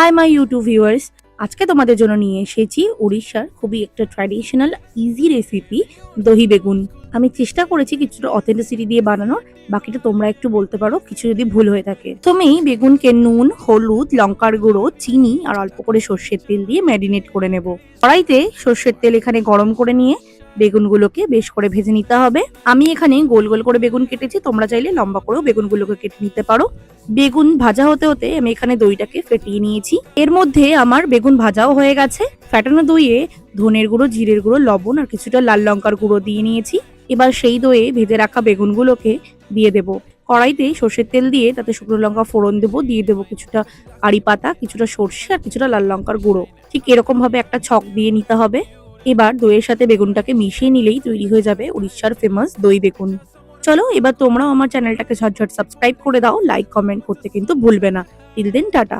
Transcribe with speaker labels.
Speaker 1: Hi my YouTube viewers, আজকে তোমাদের জন্য নিয়ে এসেছি উড়িষ্যার খুবই একটা ট্র্যাডিশনাল ইজি রেসিপি দহি বেগুন। আমি চেষ্টা করেছি কিছুটা অথেন্টিসিটি দিয়ে বানানোর, বাকিটা তোমরা একটু বলতে পারো কিছু যদি ভুল হয়ে থাকে। তুমি বেগুনকে নুন, হলুদ, লঙ্কার গুঁড়ো, চিনি আর অল্প করে সর্ষের তেল দিয়ে ম্যারিনেট করে নেব। কড়াইতে সর্ষের তেল এখানে গরম করে নিয়ে বেগুনগুলোকে বেশ করে ভেজে নিতে হবে। আমি এখানে গোল গোল করে বেগুন কেটেছি, তোমরা চাইলে লম্বা করেও বেগুনগুলোকে কেটে নিতে পারো। বেগুন ভাজা হতে হতে আমি এখানে দইটাকে ফেটিয়ে নিয়েছি। এর মধ্যে আমার বেগুন ভাজাও হয়ে গেছে। ফ্যাটানো দইয়ে ধনের গুঁড়ো, জিরের গুঁড়ো, লবণ আর কিছুটা লাল লঙ্কার গুঁড়ো দিয়ে নিয়েছি। এবার সেই দইয়ে ভেজে রাখা বেগুনগুলোকে দিয়ে দেব। কড়াইতে সর্ষের তেল দিয়ে তাতে শুকনো লঙ্কা ফোড়ন দেবো, দিয়ে দেবো কিছুটা কারি পাতা, কিছুটা সর্ষে আর কিছুটা লাল লঙ্কার গুঁড়ো। ঠিক এরকম ভাবে একটা ছক দিয়ে নিতে হবে। এবার দইয়ের সাথে বেগুনটাকে মিশিয়ে নিলেই তৈরি হয়ে যাবে উড়িষ্যার ফেমাস দই বেগুন। চলো এবার তোমরাও আমার চ্যানেলটাকে ঝটঝট সাবস্ক্রাইব করে দাও, লাইক কমেন্ট করতে কিন্তু ভুলবে না। Till then tata.